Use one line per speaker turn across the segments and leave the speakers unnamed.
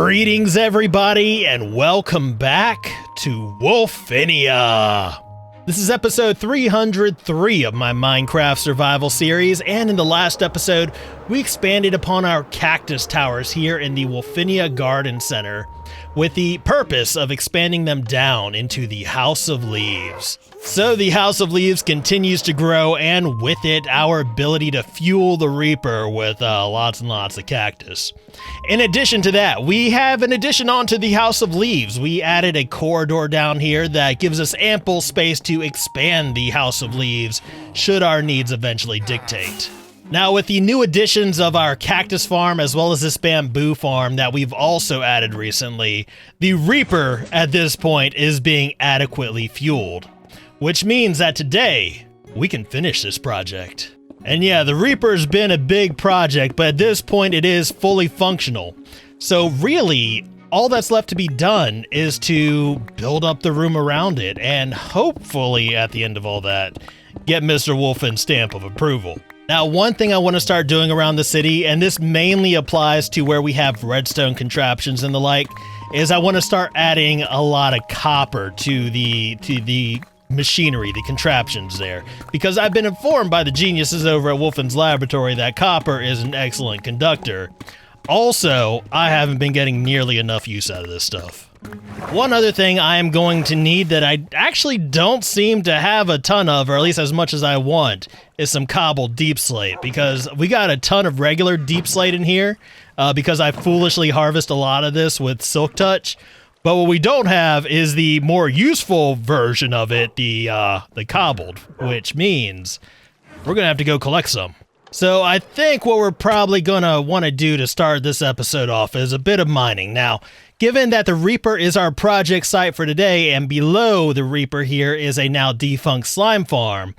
Greetings everybody and welcome back to Wolfinia. This is episode 303 of my Minecraft survival series, and in the last episode we expanded upon our cactus towers here in the Wolfinia Garden Center with the purpose of expanding them down into the House of Leaves. So the House of Leaves continues to grow, and with it our ability to fuel the Reaper with lots and lots of cactus. In addition to that, we have an addition onto the House of Leaves. We added a corridor down here that gives us ample space to expand the House of Leaves should our needs eventually dictate. Now, with the new additions of our cactus farm as well as this bamboo farm that we've also added recently, the Reaper at this point is being adequately fueled, which means that today we can finish this project. And yeah, the Reaper's been a big project, but at this point it is fully functional. So really, all that's left to be done is to build up the room around it and hopefully at the end of all that, get Mr. Wolfin's stamp of approval. Now, one thing I want to start doing around the city, and this mainly applies to where we have redstone contraptions and the like, is I want to start adding a lot of copper to the machinery, the contraptions there, because I've been informed by the geniuses over at Wolfin's laboratory that copper is an excellent conductor. Also, I haven't been getting nearly enough use out of this stuff. One other thing I am going to need that I actually don't seem to have a ton of, or at least as much as I want, is some cobbled deep slate, because we got a ton of regular deep slate in here because I foolishly harvest a lot of this with Silk Touch. But what we don't have is the more useful version of it, the cobbled, which means we're gonna have to go collect some. So I think what we're probably gonna want to do to start this episode off is a bit of mining. Now, given that the Reaper is our project site for today, and below the Reaper here is a now defunct slime farm,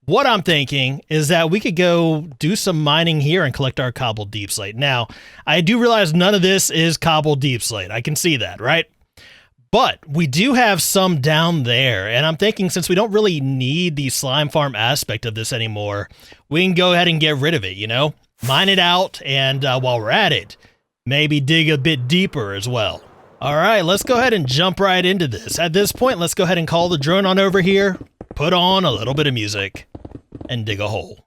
what I'm thinking is that we could go do some mining here and collect our cobbled deep slate. Now, I do realize none of this is cobbled deep slate. I can see that, right? But we do have some down there, and I'm thinking since we don't really need the slime farm aspect of this anymore, we can go ahead and get rid of it, you know? Mine it out, and while we're at it, maybe dig a bit deeper as well. All right, let's go ahead and jump right into this. At this point, let's go ahead and call the drone on over here, put on a little bit of music, and dig a hole.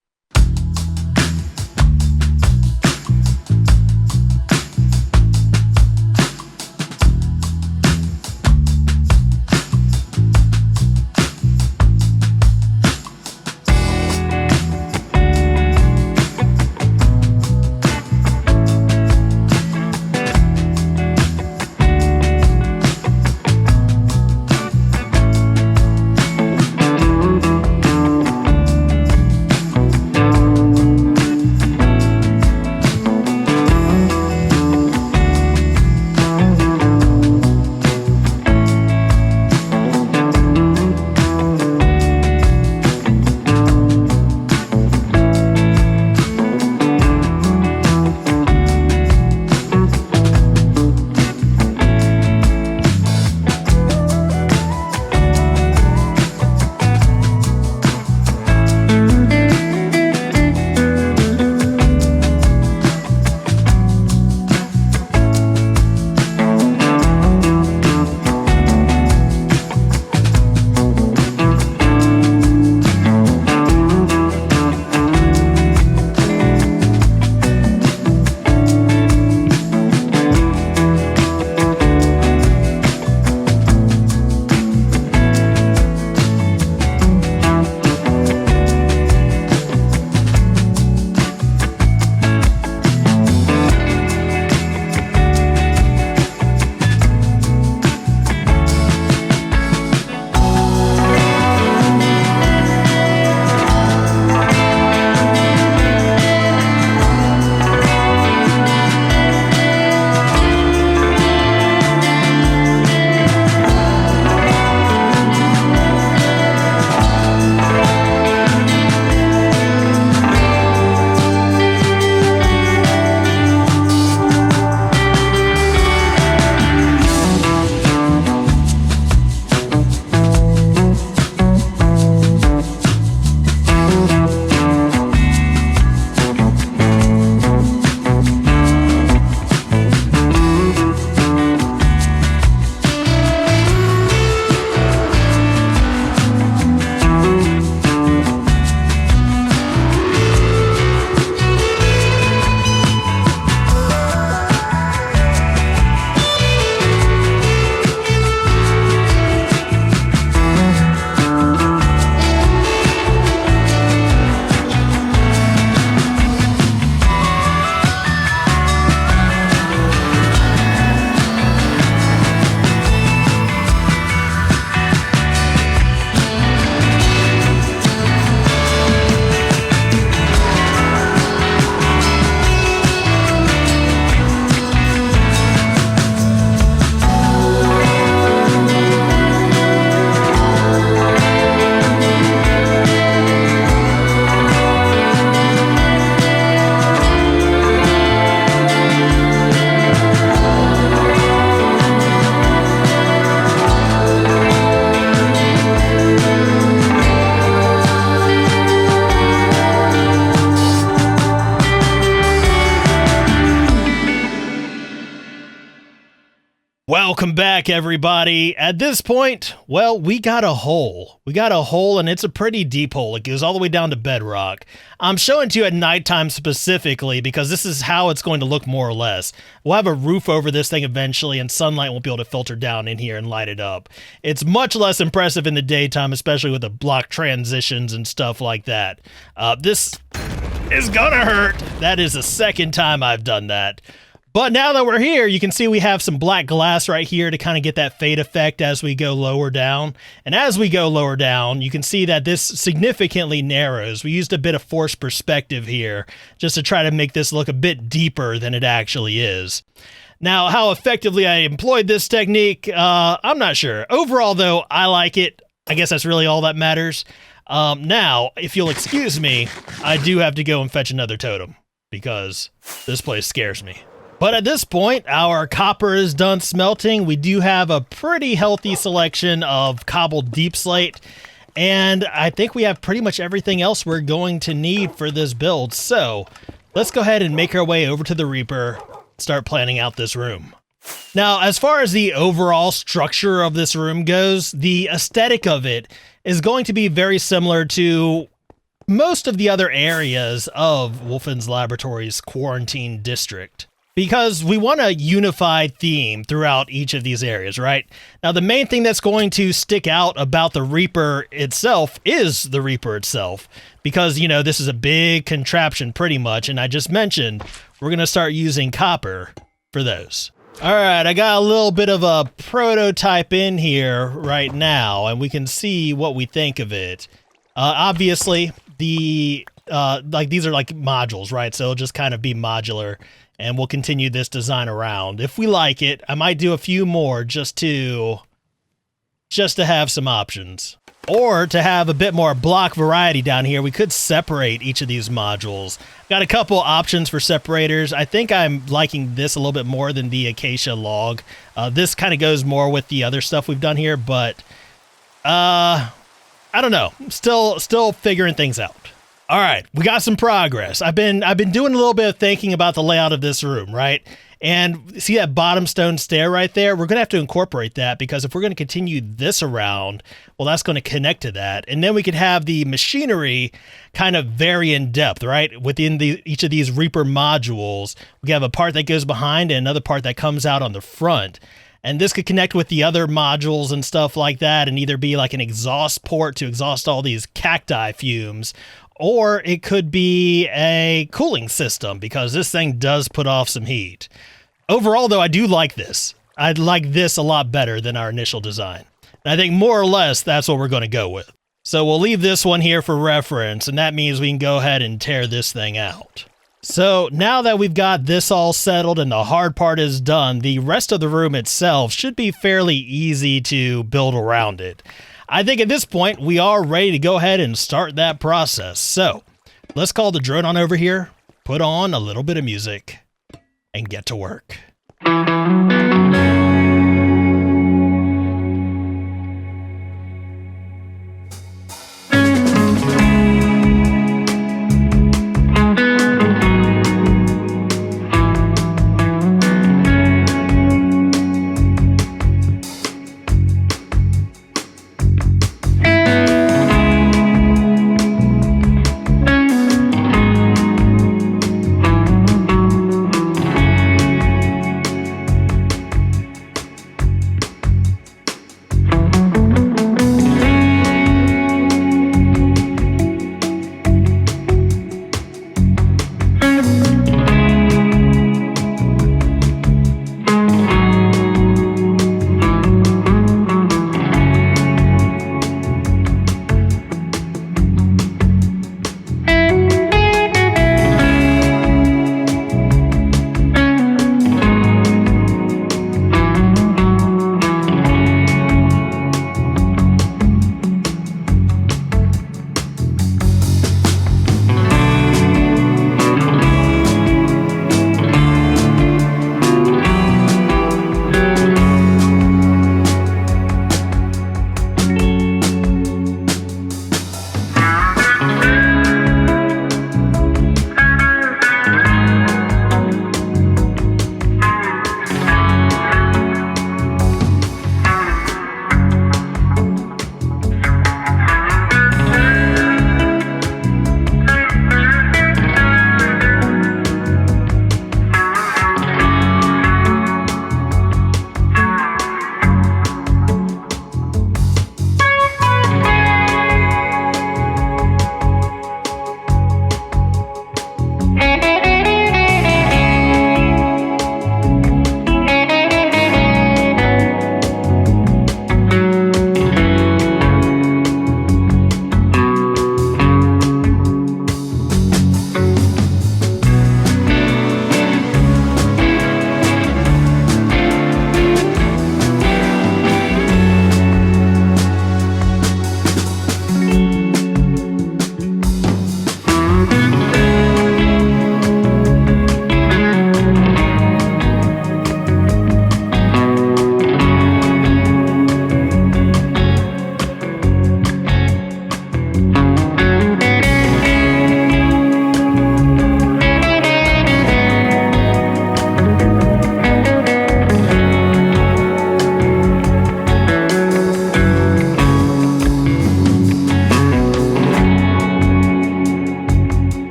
Welcome back, everybody. At this point, well, we got a hole. We got a hole, and it's a pretty deep hole. It goes all the way down to bedrock. I'm showing it to you at nighttime specifically because this is how it's going to look more or less. We'll have a roof over this thing eventually, and sunlight won't be able to filter down in here and light it up. It's much less impressive in the daytime, especially with the block transitions and stuff like that. This is gonna hurt. That is the second time I've done that. But now that we're here, you can see we have some black glass right here to kind of get that fade effect as we go lower down. And as we go lower down, you can see that this significantly narrows. We used a bit of forced perspective here just to try to make this look a bit deeper than it actually is. Now, how effectively I employed this technique, I'm not sure. Overall, though, I like it. I guess that's really all that matters. Now, if you'll excuse me, I do have to go and fetch another totem because this place scares me. But at this point, our copper is done smelting. We do have a pretty healthy selection of cobbled deep slate, and I think we have pretty much everything else we're going to need for this build. So let's go ahead and make our way over to the Reaper, start planning out this room. Now, as far as the overall structure of this room goes, the aesthetic of it is going to be very similar to most of the other areas of Wolfen's Laboratory's quarantine district, because we want a unified theme throughout each of these areas, right? Now, the main thing that's going to stick out about the Reaper itself is the Reaper itself, because, you know, this is a big contraption pretty much, and I just mentioned we're going to start using copper for those. All right, I got a little bit of a prototype in here right now, and we can see what we think of it. Obviously, these are like modules, right? So it'll just kind of be modular. And we'll continue this design around. If we like it, I might do a few more just to have some options. Or to have a bit more block variety down here, we could separate each of these modules. Got a couple options for separators. I think I'm liking this a little bit more than the acacia log. This kind of goes more with the other stuff we've done here, but I don't know. Still figuring things out. All right, we got some progress. I've been doing a little bit of thinking about the layout of this room, right? And see that bottom stone stair right there? We're going to have to incorporate that because if we're going to continue this around, well, that's going to connect to that. And then we could have the machinery kind of vary in depth, right? Within each of these Reaper modules, we have a part that goes behind and another part that comes out on the front. And this could connect with the other modules and stuff like that and either be like an exhaust port to exhaust all these cacti fumes, or it could be a cooling system because this thing does put off some heat. Overall, though, I do like this. I like this a lot better than our initial design. And I think more or less that's what we're going to go with. So we'll leave this one here for reference, and that means we can go ahead and tear this thing out. So now that we've got this all settled and the hard part is done, the rest of the room itself should be fairly easy to build around it. I think at this point, we are ready to go ahead and start that process. So let's call the drone on over here, put on a little bit of music, and get to work.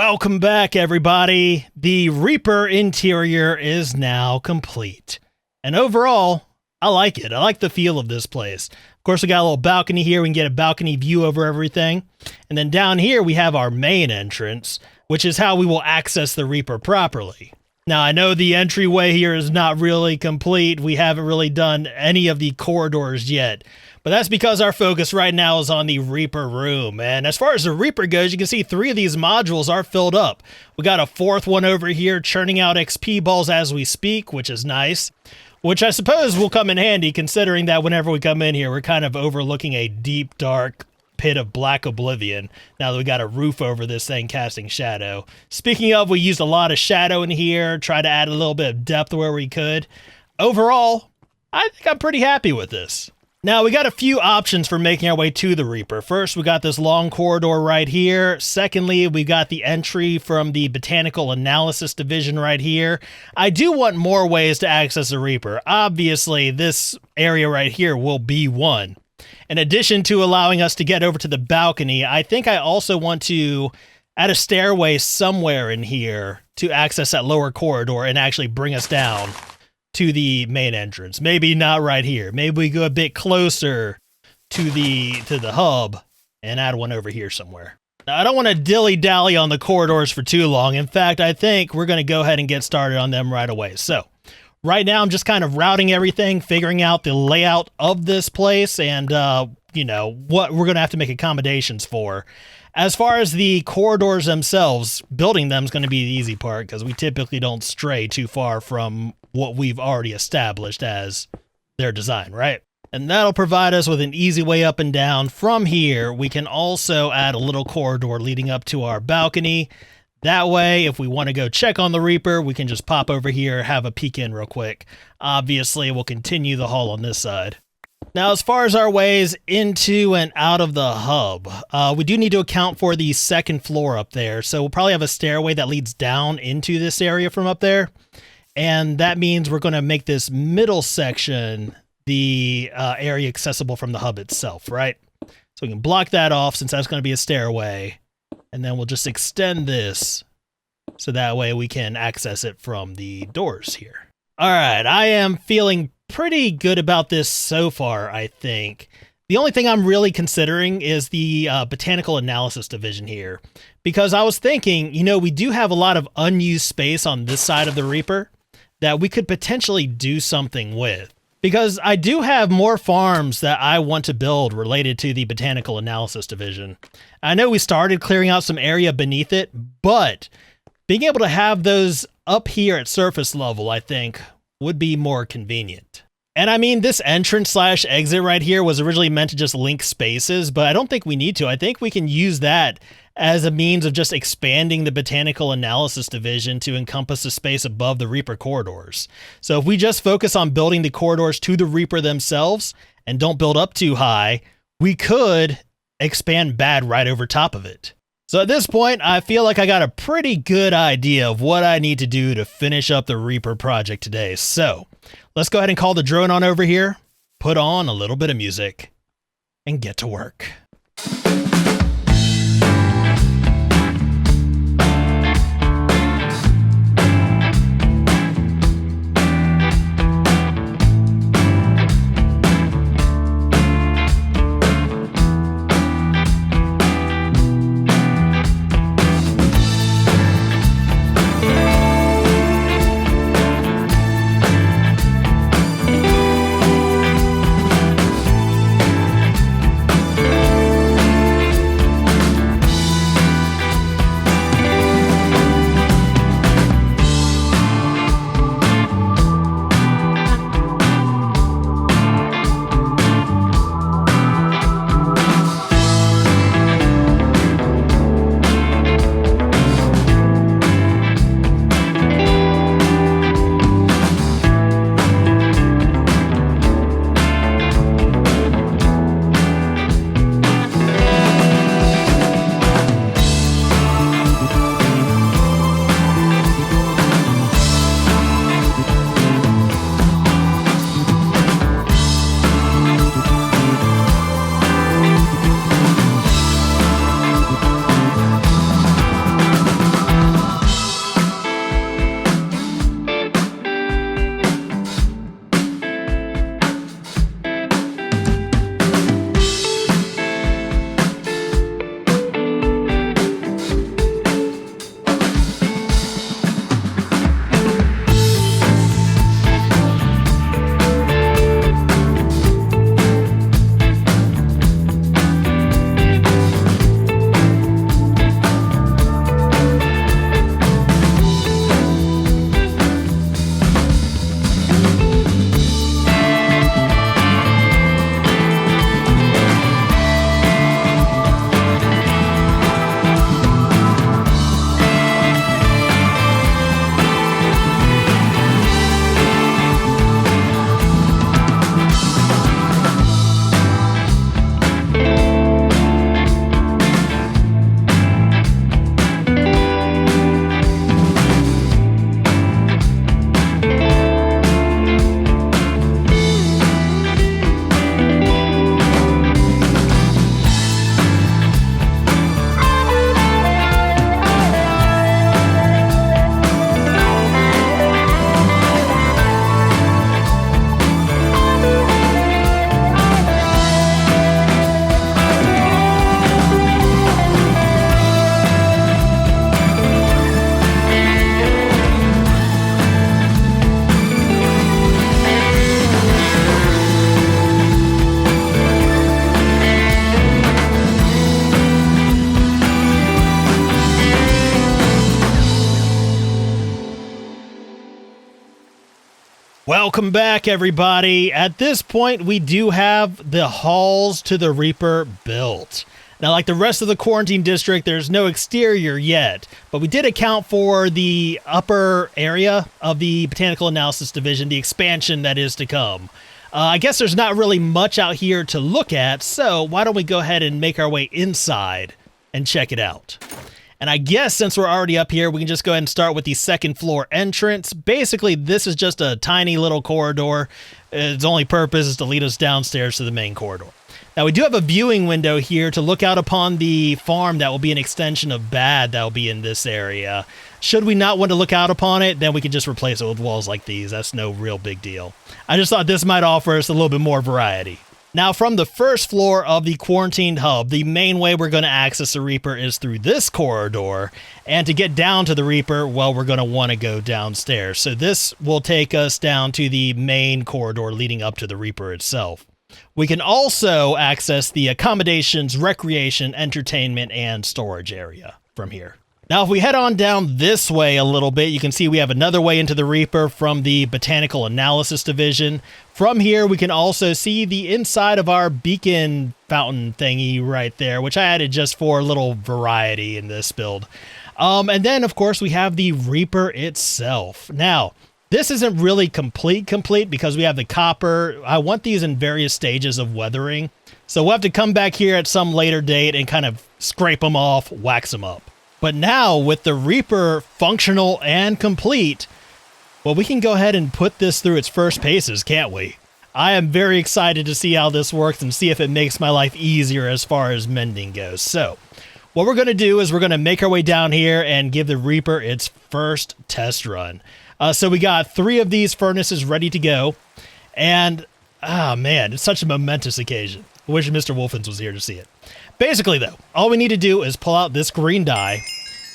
Welcome back, everybody. The Reaper interior is now complete. And overall, I like it. I like the feel of this place. Of course, we got a little balcony here. We can get a balcony view over everything. And then down here, we have our main entrance, which is how we will access the Reaper properly. Now, I know the entryway here is not really complete. We haven't really done any of the corridors yet. But that's because our focus right now is on the Reaper room. And as far as the Reaper goes, you can see 3 of these modules are filled up. We got a 4th one over here churning out XP balls as we speak, which is nice. Which I suppose will come in handy considering that whenever we come in here, we're kind of overlooking a deep, dark pit of black oblivion now that we got a roof over this thing casting shadow. Speaking of, we used a lot of shadow in here, tried to add a little bit of depth where we could. Overall, I think I'm pretty happy with this. Now, we got a few options for making our way to the Reaper. First, we got this long corridor right here. Secondly, we got the entry from the Botanical Analysis Division right here. I do want more ways to access the Reaper. Obviously, this area right here will be one. In addition to allowing us to get over to the balcony, I think I also want to add a stairway somewhere in here to access that lower corridor and actually bring us down to the main entrance. Maybe not right here. Maybe we go a bit closer to the hub and add one over here somewhere. Now, I don't want to dilly-dally on the corridors for too long. In fact, I think we're going to go ahead and get started on them right away. So, right now I'm just kind of routing everything, figuring out the layout of this place and, you know, what we're going to have to make accommodations for. As far as the corridors themselves, building them is going to be the easy part because we typically don't stray too far from what we've already established as their design, right? And that'll provide us with an easy way up and down. From here, we can also add a little corridor leading up to our balcony. That way, if we want to go check on the Reaper, we can just pop over here, have a peek in real quick. Obviously, we'll continue the haul on this side. Now, as far as our ways into and out of the hub, we do need to account for the second floor up there. So we'll probably have a stairway that leads down into this area from up there. And that means we're going to make this middle section the area accessible from the hub itself, right? So we can block that off since that's going to be a stairway. And then we'll just extend this so that way we can access it from the doors here. All right, I am feeling pretty good about this so far, I think. The only thing I'm really considering is the Botanical Analysis Division here. Because I was thinking, you know, we do have a lot of unused space on this side of the Reaper that we could potentially do something with. Because I do have more farms that I want to build related to the Botanical Analysis Division. I know we started clearing out some area beneath it, but being able to have those up here at surface level, I think, would be more convenient. And I mean, this entrance slash exit right here was originally meant to just link spaces, but I don't think we need to. I think we can use that as a means of just expanding the Botanical Analysis Division to encompass the space above the Reaper corridors. So if we just focus on building the corridors to the Reaper themselves and don't build up too high, we could expand bad right over top of it. So at this point, I feel like I got a pretty good idea of what I need to do to finish up the Reaper project today. So let's go ahead and call the drone on over here, put on a little bit of music, and get to work. Welcome back, everybody. At this point, we do have the halls to the Reaper built. Now, like the rest of the quarantine district, there's no exterior yet, but we did account for the upper area of the Botanical Analysis Division, the expansion that is to come. I guess there's not really much out here to look at, so why don't we go ahead and make our way inside and check it out. And I guess since we're already up here, we can just go ahead and start with the second floor entrance. Basically, this is just a tiny little corridor. Its only purpose is to lead us downstairs to the main corridor. Now, we do have a viewing window here to look out upon the farm that will be an extension of Bad that will be in this area. Should we not want to look out upon it, then we can just replace it with walls like these. That's no real big deal. I just thought this might offer us a little bit more variety. Now, from the first floor of the quarantined hub, the main way we're going to access the Reaper is through this corridor. And to get down to the Reaper, well, we're going to want to go downstairs. So this will take us down to the main corridor leading up to the Reaper itself. We can also access the accommodations, recreation, entertainment, and storage area from here. Now, if we head on down this way a little bit, you can see we have another way into the Reaper from the Botanical Analysis Division. From here, we can also see the inside of our beacon fountain thingy right there, which I added just for a little variety in this build. And then, of course, we have the Reaper itself. Now, this isn't really complete because we have the copper. I want these in various stages of weathering. So we'll have to come back here at some later date and kind of scrape them off, wax them up. But now, with the Reaper functional and complete, well, we can go ahead and put this through its first paces, can't we? I am very excited to see how this works and see if it makes my life easier as far as mending goes. So, what we're going to do is we're going to make our way down here and give the Reaper its first test run. So we got 3 of these furnaces ready to go. And, man, it's such a momentous occasion. I wish Mr. Wolfens was here to see it. Basically, though, all we need to do is pull out this green die,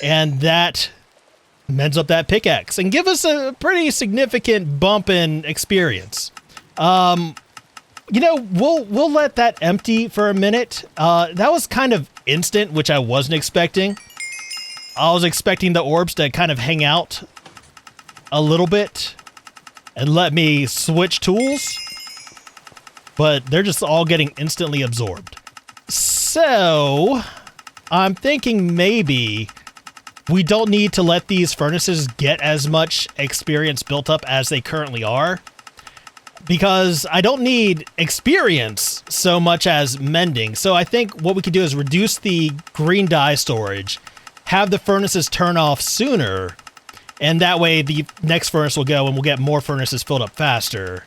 and that mends up that pickaxe and give us a pretty significant bump in experience. You know, we'll let that empty for a minute. That was kind of instant, which I wasn't expecting. I was expecting the orbs to kind of hang out a little bit and let me switch tools, but they're just all getting instantly absorbed. So, I'm thinking maybe we don't need to let these furnaces get as much experience built up as they currently are, because I don't need experience so much as mending. So I think what we could do is reduce the green dye storage, have the furnaces turn off sooner, and that way the next furnace will go and we'll get more furnaces filled up faster.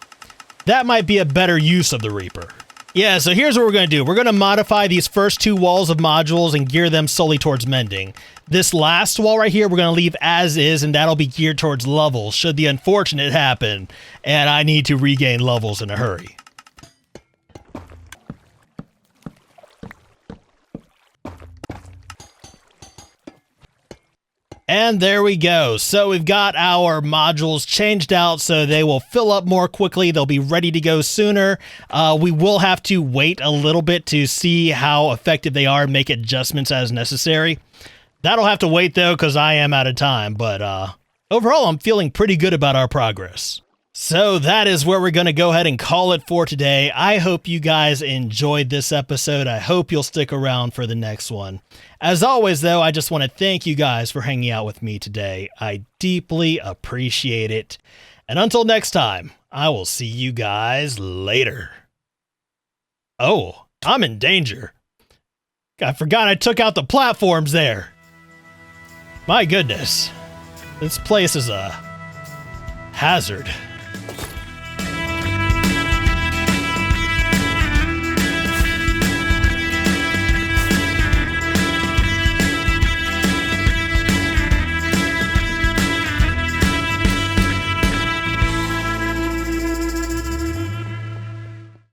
That might be a better use of the Reaper. Yeah, so here's what we're going to do. We're going to modify these first 2 walls of modules and gear them solely towards mending. This last wall right here, we're going to leave as is, and that'll be geared towards levels, should the unfortunate happen, and I need to regain levels in a hurry. And there we go. So we've got our modules changed out so they will fill up more quickly. They'll be ready to go sooner. We will have to wait a little bit to see how effective they are and make adjustments as necessary. That'll have to wait though, because I am out of time. But overall, I'm feeling pretty good about our progress. So that is where we're going to go ahead and call it for today. I hope you guys enjoyed this episode. I hope you'll stick around for the next one. As always, though, I just want to thank you guys for hanging out with me today. I deeply appreciate it. And until next time, I will see you guys later. Oh, I'm in danger. I forgot I took out the platforms there. My goodness. This place is a hazard.